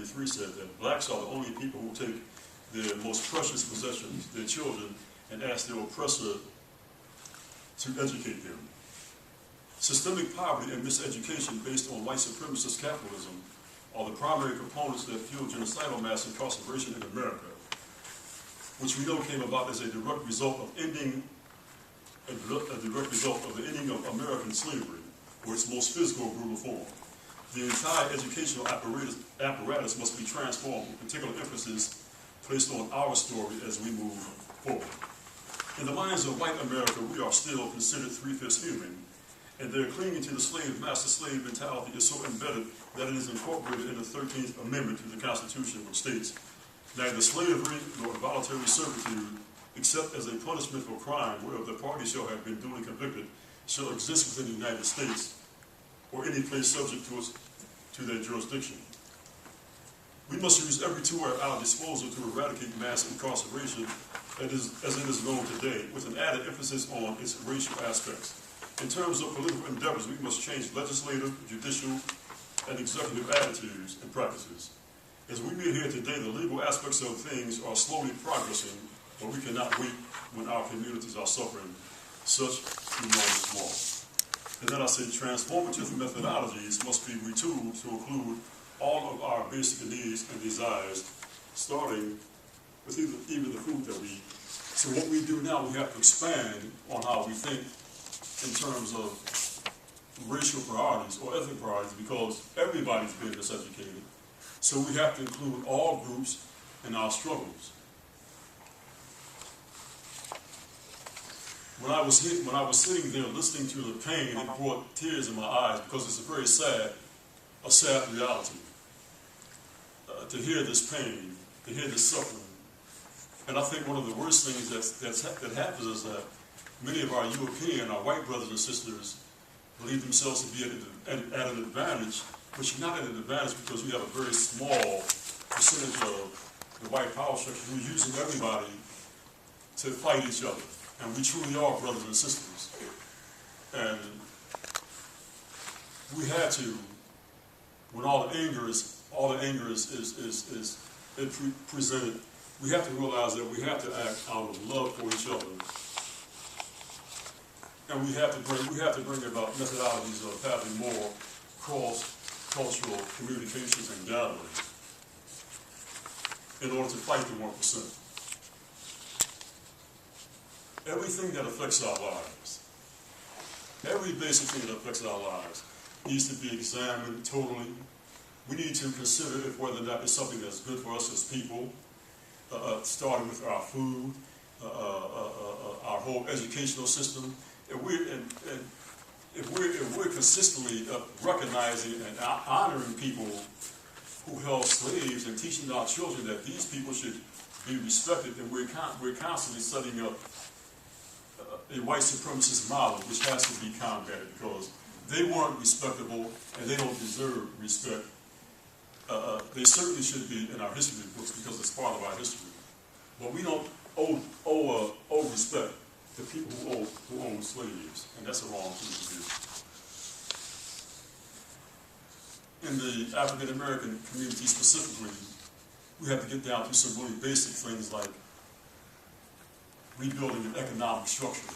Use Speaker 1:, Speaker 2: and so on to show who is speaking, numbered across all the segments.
Speaker 1: 1933 said that blacks are the only people who take their most precious possessions, their children, and ask their oppressor to educate them. Systemic poverty and miseducation based on white supremacist capitalism are the primary components that fuel genocidal mass incarceration in America, which we know came about as a direct result of the ending of American slavery, or its most physical brutal form. The entire educational apparatus must be transformed, with particular emphasis placed on our story as we move forward. In the minds of white America, we are still considered three-fifths human, and their clinging to the master-slave mentality is so embedded that it is incorporated in the 13th Amendment to the Constitution, which states, "Neither slavery nor voluntary servitude, except as a punishment for crime whereof the party shall have been duly convicted, shall exist within the United States or any place subject to their jurisdiction." We must use every tool at our disposal to eradicate mass incarceration as it is known today, with an added emphasis on its racial aspects. In terms of political endeavors, we must change legislative, judicial, and executive attitudes and practices. As we meet here today, the legal aspects of things are slowly progressing, but we cannot wait when our communities are suffering such enormous loss. And then I say transformative methodologies must be retooled to include all of our basic needs and desires, starting with even the food that we eat. So what we do now, we have to expand on how we think in terms of racial priorities or ethnic priorities, because everybody's being miseducated. So we have to include all groups in our struggles. When I was sitting there listening to the pain, it brought tears in my eyes, because it's a very sad reality. To hear this pain, to hear this suffering. And I think one of the worst things that happens is that many of our European, our white brothers and sisters, believe themselves to be at an advantage, but you're not at an advantage because you have a very small percentage of the white power structure who are using everybody to fight each other. And we truly are brothers and sisters. And we had to, when all the anger is presented, we have to realize that we have to act out of love for each other. And we have to bring about methodologies of having more cross-cultural communications and gatherings in order to fight the 1%. Everything that affects our lives, every basic thing that affects our lives needs to be examined totally. We need to consider if whether or not it's something that's good for us as people, starting with our food, our whole educational system. If we're consistently recognizing and honoring people who held slaves and teaching our children that these people should be respected, then we're constantly setting up a white supremacist model which has to be combated, because they weren't respectable and they don't deserve respect. They certainly should be in our history books because it's part of our history. But we don't owe respect to people who own slaves, and that's a wrong thing to do. In the African American community specifically, we have to get down to some really basic things like rebuilding an economic structure.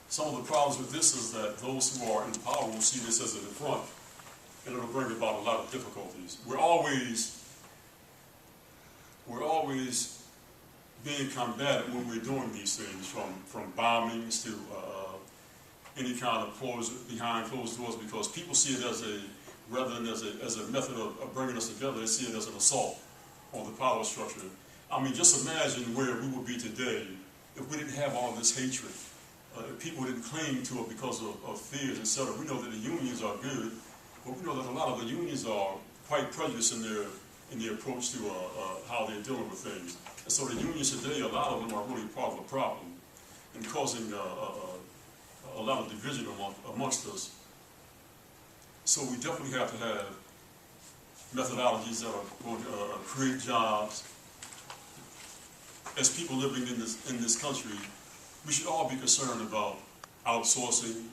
Speaker 1: Some of the problems with this is that those who are in power will see this as an affront, and it'll bring about a lot of difficulties. We're always being combated when we're doing these things, from bombings to any kind of behind closed doors, because people see it as rather than as a method of bringing us together, they see it as an assault on the power structure. I mean, just imagine where we would be today if we didn't have all this hatred. If people didn't cling to it because of fears, etc. We know that the unions are good, but we know that a lot of the unions are quite prejudiced in their approach to how they're dealing with things. And so the unions today, a lot of them are really part of the problem and causing a lot of division amongst us. So we definitely have to have methodologies that are going to create jobs. As people living in this country, we should all be concerned about outsourcing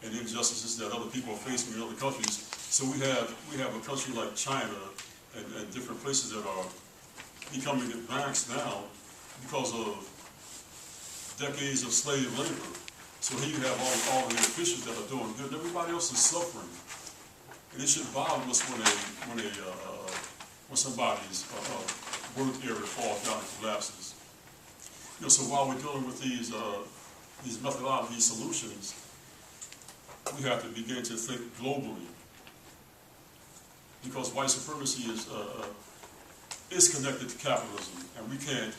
Speaker 1: and injustices that other people are facing in other countries. So we have a country like China and different places that are becoming advanced now because of decades of slave labor. So here you have all the officials that are doing good, and everybody else is suffering. And it should bother us when somebody's work area falls down and collapses. You know, so while we're dealing with these methodologies, solutions, we have to begin to think globally, because white supremacy is connected to capitalism, and we can't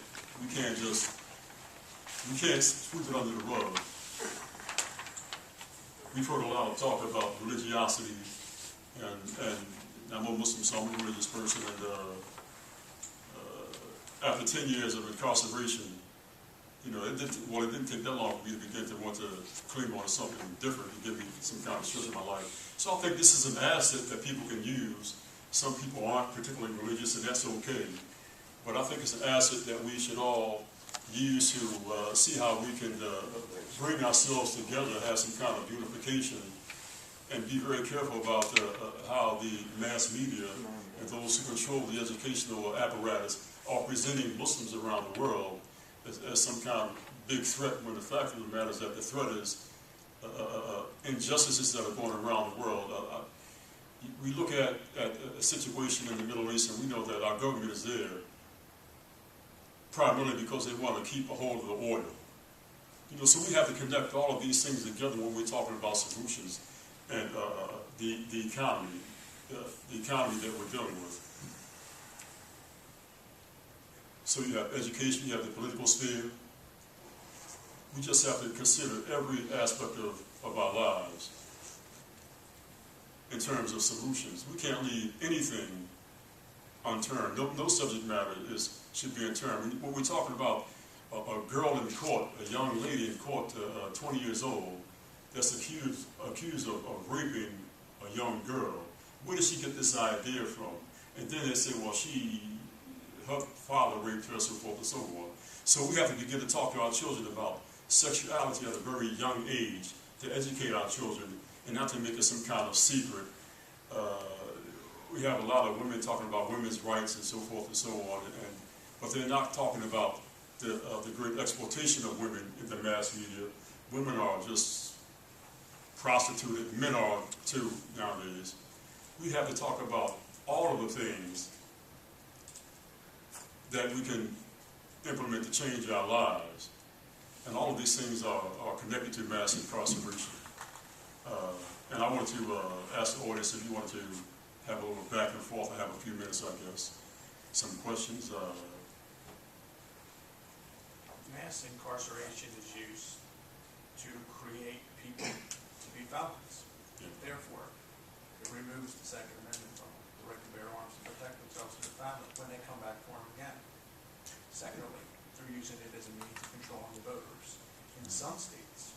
Speaker 1: sweep it under the rug. We've heard a lot of talk about religiosity, and I'm a Muslim, so I'm a religious person, and after 10 years of incarceration, you know, it didn't take that long for me to begin to want to cling on to something different to give me some kind of structure in my life. So I think this is an asset that people can use. Some people aren't particularly religious, and that's okay. But I think it's an asset that we should all use to see how we can bring ourselves together, have some kind of unification, and be very careful about how the mass media and those who control the educational apparatus are presenting Muslims around the world as some kind of big threat, when the fact of the matter is that the threat is injustices that are going around the world. We look at a situation in the Middle East, and we know that our government is there primarily because they want to keep a hold of the oil. You know, so we have to connect all of these things together when we're talking about solutions and the economy that we're dealing with. So you have education, you have the political sphere. We just have to consider every aspect of our lives in terms of solutions. We can't leave anything unturned. No subject matter should be unturned. When we're talking about a girl in court, a young lady in court, 20 years old, that's accused of raping a young girl, where did she get this idea from? And then they say, well, her father raped her, so forth and so on. So we have to begin to talk to our children about sexuality at a very young age, to educate our children, and not to make it some kind of secret. We have a lot of women talking about women's rights and so forth and so on, but they're not talking about the great exploitation of women in the mass media. Women are just prostituted, men are too nowadays. We have to talk about all of the things that we can implement to change our lives. And all of these things are connected to mass incarceration. And I want to ask the audience if you want to have a little back and forth. I have a few minutes, I guess. Some questions.
Speaker 2: Mass incarceration is used to create people to be felons.
Speaker 1: Yeah.
Speaker 2: Therefore, it removes the Second Amendment from them, the right to bear arms and protect themselves and their family when they come back for them again. Secondly, they're using it as a means of controlling the voters. In some states,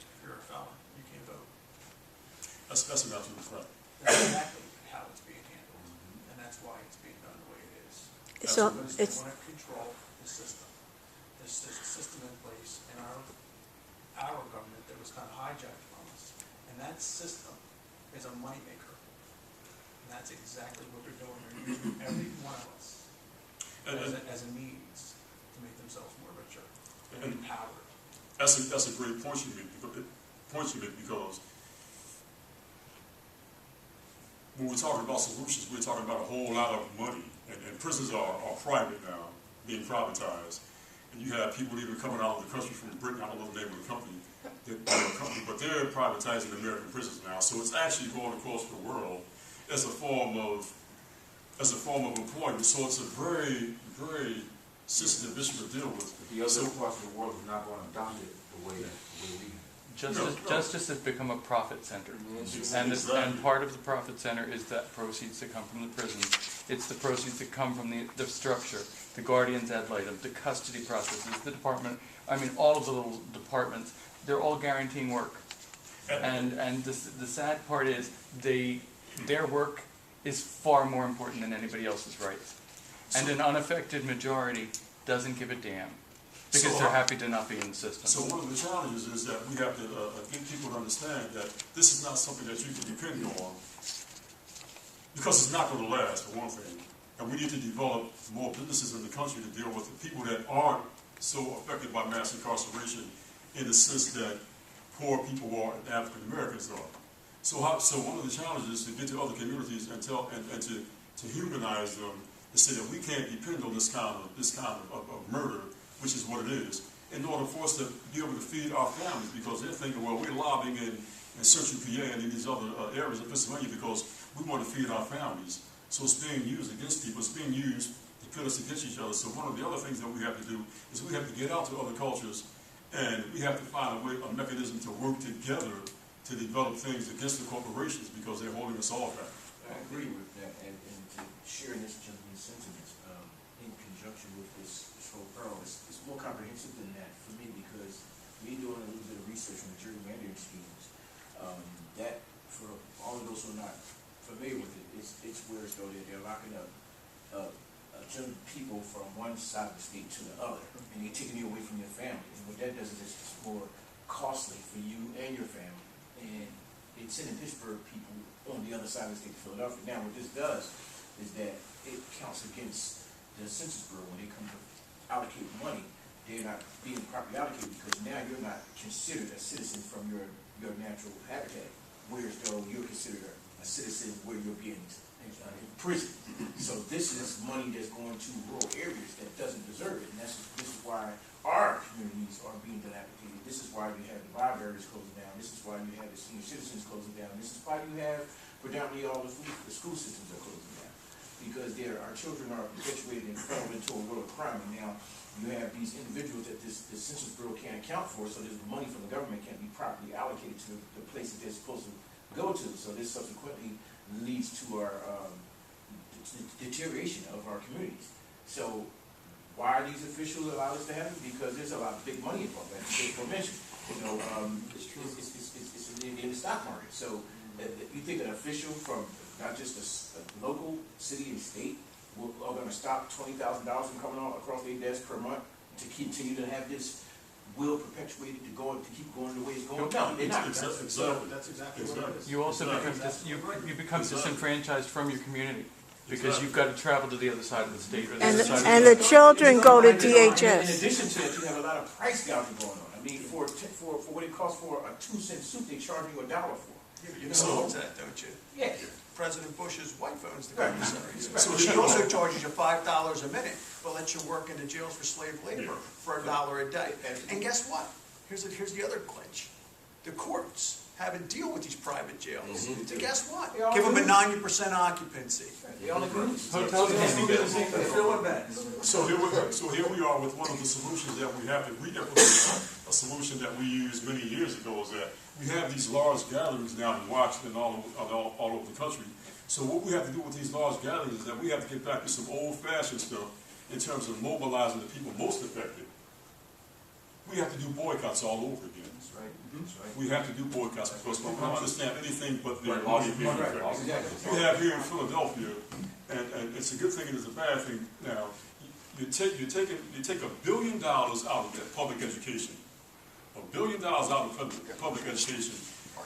Speaker 2: if you're a felon, you can't vote.
Speaker 1: That's an absolute fact.
Speaker 2: That's exactly how it's being handled, and that's why it's being done the way it is.
Speaker 3: So
Speaker 2: Because they want to control the system. There's a system in place in our government that was kind of hijacked from us, and that system is a moneymaker. And that's exactly what they're doing. They're using every one of us as a means to make themselves more richer and empowered.
Speaker 1: That's a great point you make because when we're talking about solutions, we're talking about a whole lot of money, and prisons are private now, being privatized. And you have people even coming out of the country from Britain, I don't know the name of the company, but they're privatizing American prisons now. So it's actually going across the world as a form of employment. So it's a very, very sensitive issue to deal with.
Speaker 4: But the other parts of the world is not going to adopt it the way we have.
Speaker 5: Justice has become a profit center, and part of the profit center is that proceeds that come from the prison. It's the proceeds that come from the structure, the guardians ad litem, the custody processes, the department. I mean, all of the little departments. They're all guaranteeing work, and the sad part is their work is far more important than anybody else's rights, and an unaffected majority doesn't give a damn. Because they're happy to not be in the system.
Speaker 1: So one of the challenges is that we have to get people to understand that this is not something that you can depend on. because it's not going to last, for one thing. And we need to develop more businesses in the country to deal with the people that aren't so affected by mass incarceration in the sense that poor people are and African Americans are. So one of the challenges is to get to other communities and to humanize them and say that we can't depend on this kind of murder, which is what it is, in order for us to be able to feed our families, because they're thinking, well, we're lobbying in Central PA and in these other areas of Pennsylvania because we want to feed our families. So it's being used against people. It's being used to pit us against each other. So one of the other things that we have to do is we have to get out to other cultures, and we have to find a mechanism to work together to develop things against the corporations because they're holding us all back.
Speaker 3: I agree with that, and to share this gentleman's sentiments in conjunction with this whole Referral, it's more comprehensive than that for me, because me doing a little bit of research on the gerrymandering schemes, that for all of those who are not familiar with it, it's where it's though they're locking up people from one side of the state to the other, and they're taking you away from your family. And what that does is it's more costly for you and your family, and it's sending Pittsburgh people on the other side of the state to Philadelphia. Now, what this does is that it counts against the Census Bureau when they come to allocate money. They're not being properly allocated because now you're not considered a citizen from your natural habitat, whereas though you're considered a citizen where you're being in prison. So this is money that's going to rural areas that doesn't deserve it, and this is why our communities are being dilapidated. This is why you have the libraries closing down. This is why you have the senior citizens closing down. This is why you have predominantly all the school systems are closing down, because our children are perpetuated and funneled into a world of crime. And now you have these individuals that the Census Bureau can't account for, so this money from the government can't be properly allocated to the places they're supposed to go to. So this subsequently leads to our deterioration of our communities. So why are these officials allow this to happen? Because there's a lot of big money involved, as you mentioned. It's in the stock market. So you think an official from not just a local city and state are going to stop $20,000 from coming across their desk per month to continue to have this will perpetuated to keep going the way it's going? No, they're not.
Speaker 2: That's exactly what it is.
Speaker 5: You also become disenfranchised from your community because you've got to travel to the other side of the state. Or the other side
Speaker 6: And
Speaker 5: of
Speaker 6: the children go to
Speaker 3: In
Speaker 6: DHS.
Speaker 3: addition to that, you have a lot of price gouging going on. I mean, for what it costs for a 2-cent soup, they charge you $1 for.
Speaker 2: Yeah, but you know that, don't you?
Speaker 3: Yeah.
Speaker 2: President Bush's wife owns the
Speaker 3: Right.
Speaker 2: commissary.
Speaker 3: Right.
Speaker 2: So she also charges you $5 a minute, but lets you work in the jails for slave labor for $1 a day. And guess what? Here's the other clinch. The courts have a deal with these private jails. So guess what?
Speaker 3: They all
Speaker 2: Give them a
Speaker 3: do.
Speaker 2: 90% occupancy.
Speaker 3: They only agree.
Speaker 5: Hotels can't be built.
Speaker 1: So here we are with one of the solutions that we have to re-implement. A solution that we used many years ago is that we have these large gatherings now in Washington all over the country. So what we have to do with these large gatherings is that we have to get back to some old-fashioned stuff in terms of mobilizing the people most affected. We have to do boycotts all over again.
Speaker 3: That's right. That's right.
Speaker 1: We have to do boycotts because we don't understand anything but their money being
Speaker 3: Right.
Speaker 1: affected.
Speaker 3: Exactly.
Speaker 1: We have here in Philadelphia, and it's a good thing and it's a bad thing now. You take $1 billion out of that public education, $1 billion out of public education,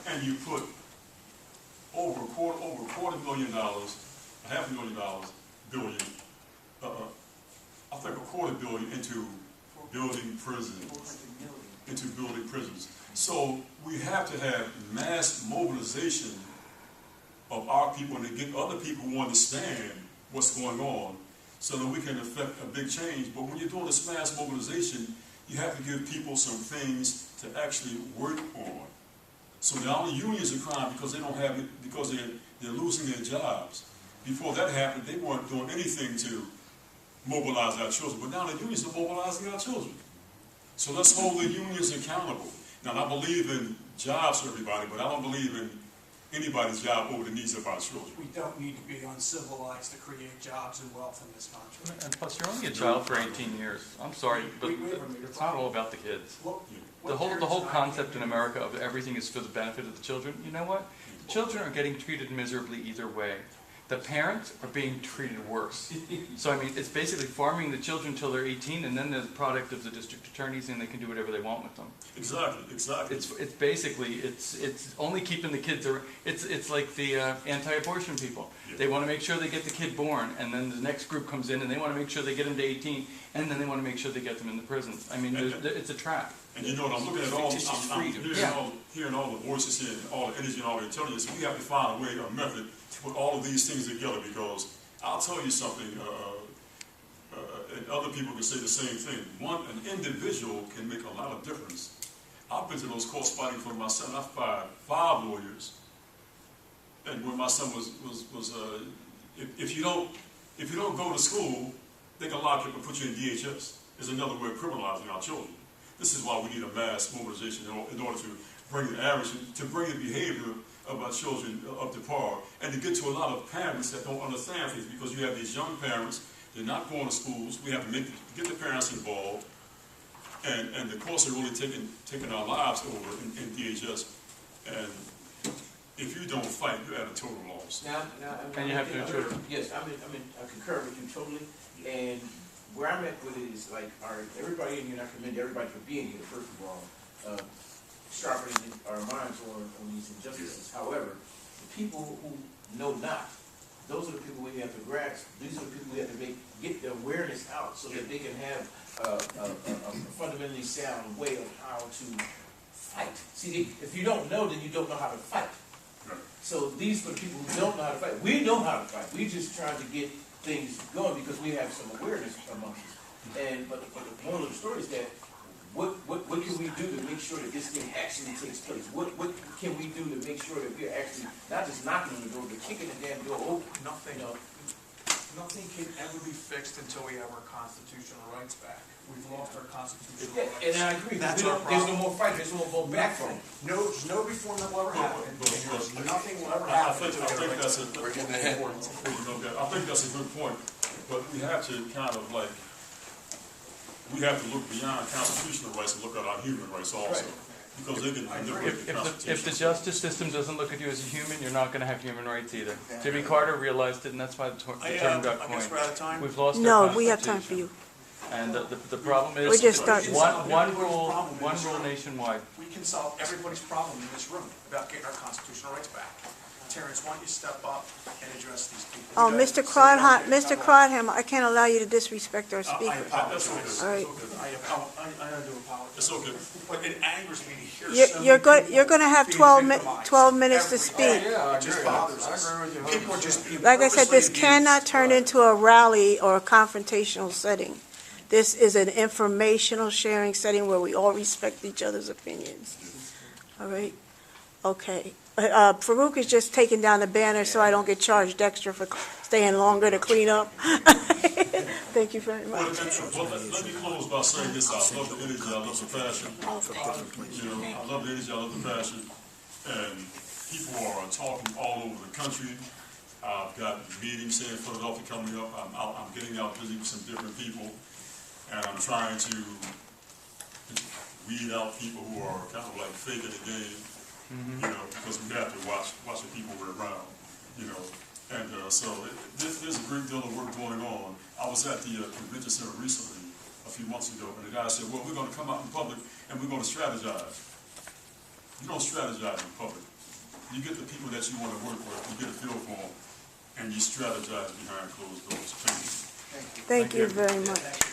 Speaker 1: and you put over a quarter million dollars, $500,000 billion, I think $250 million into building prisons. So we have to have mass mobilization of our people and to get other people who understand what's going on so that we can affect a big change. But when you're doing this mass mobilization, you have to give people some things to actually work on. So now the unions are crying because they don't have it, because they're losing their jobs. Before that happened, they weren't doing anything to mobilize our children, but now the unions are mobilizing our children. So let's hold the unions accountable. Now, I believe in jobs for everybody, but I don't believe in anybody's job over the needs of our children.
Speaker 2: We don't need to be uncivilized to create jobs and wealth in this country.
Speaker 5: And plus, you're only a child for 18 years. I'm sorry, but it's not all about the kids. The whole concept in America of everything is for the benefit of the children. You know what? The children are getting treated miserably either way. the parents are being treated worse. So I mean, it's basically farming the children till they're 18, and then they're the product of the district attorneys, and they can do whatever they want with them.
Speaker 1: Exactly.
Speaker 5: It's basically, it's only keeping the kids around. It's like the anti-abortion people.
Speaker 1: Yeah.
Speaker 5: They want to make sure they get the kid born, and then the next group comes in, and they want to make sure they get them to 18, and then they want to make sure they get them in the prisons. I mean, it's a trap.
Speaker 1: And you know what, I'm looking at all, I'm
Speaker 5: Yeah.
Speaker 1: hearing all the voices here, and all the energy and all the intelligence. We have to find a way, a method to put all of these things together, because I'll tell you something, and other people can say the same thing. An individual can make a lot of difference. I've been to those courts fighting for my son. I fired 5 lawyers. And when my son was if you don't go to school, they can lock you up and put you in DHS. Is another way of criminalizing our children. This is why we need a mass mobilization in order to bring the average, to bring the behavior of our children up to par, and to get to a lot of parents that don't understand things, because you have these young parents, they're not going to schools. We have to get the parents involved, and the courts are really taking our lives over in DHS. And if you don't fight, you're at a total loss.
Speaker 3: Now,
Speaker 5: And you have to ensure.
Speaker 3: Yes, I concur with you totally, and where I'm at with it is like, all right, everybody in here, and I commend everybody for being here, first of all, sharpening our minds on these injustices. However, the people who know not, those are the people we have to grasp. These are the people we have to get the awareness out, so that they can have a fundamentally sound way of how to fight. See, if you don't know, then you don't know how to fight. So these are the people who don't know how to fight. We know how to fight. We just trying to get things going because we have some awareness amongst us. But the moral of the story is that what can we do to make sure that this thing actually takes place? What can we do to make sure that we're actually not just knocking on the door, but kicking the damn door open?
Speaker 2: Nothing can ever be fixed until we have our constitutional rights back. We've lost our constitutional
Speaker 3: Yeah,
Speaker 2: rights.
Speaker 3: and I agree.
Speaker 2: That's
Speaker 3: There's
Speaker 2: our problem.
Speaker 3: no more fight. There's no more back from it.
Speaker 2: There's no reform that will ever happen. Nothing will ever
Speaker 1: I
Speaker 2: happen.
Speaker 1: think that's a good point, but we have to kind of like, we have to look beyond constitutional rights and look at our human rights also.
Speaker 3: Right.
Speaker 1: Because they can manipulate the Constitution.
Speaker 5: If the justice system doesn't look at you as a human, you're not going to have human rights either. Jimmy Carter realized it, and that's why the term got
Speaker 2: I guess
Speaker 5: coined.
Speaker 2: we're out of time.
Speaker 5: We've lost our
Speaker 6: No, we have time for
Speaker 5: Constitution.
Speaker 6: you.
Speaker 5: And the problem is
Speaker 6: We're just starting.
Speaker 5: one rule nationwide.
Speaker 2: We can solve everybody's problem in this room about getting our constitutional rights back. Terrence, why don't you step up and address these people?
Speaker 6: Oh, Mr. Crodham, I can't allow you to disrespect our
Speaker 2: I
Speaker 6: speaker.
Speaker 2: apologize.
Speaker 6: All right.
Speaker 2: I do apologize.
Speaker 1: It's okay.
Speaker 2: But it angers me to hear so
Speaker 6: You're
Speaker 2: many
Speaker 6: going to have
Speaker 2: people
Speaker 6: 12 minutes to
Speaker 2: every
Speaker 6: speak.
Speaker 2: day. It just bothers us. People are just being
Speaker 6: Like I said, this
Speaker 2: purposely
Speaker 6: cannot
Speaker 2: abused.
Speaker 6: turn into a rally or a confrontational setting. This is an informational sharing setting where we all respect each other's opinions. All right? Okay. Farouk is just taking down the banner so I don't get charged extra for staying longer to clean up. Thank you very
Speaker 1: Well,
Speaker 6: much.
Speaker 1: let me close by saying this. I love the energy, I love the passion. You know, I love the energy, I love the passion. And people are talking all over the country. I've got meetings here in Philadelphia coming up. I'm getting out busy with some different people. And I'm trying to weed out people who are kind of like faking the game. You know, because we have to watch the people we're around, you know. And so there's a great deal of work going on. I was at the convention center recently, a few months ago, and the guy said, well, we're going to come out in public and we're going to strategize. You don't strategize in public. You get the people that you want to work with, you get a feel for them, and you strategize behind closed doors. Thank you.
Speaker 6: Thank you very much.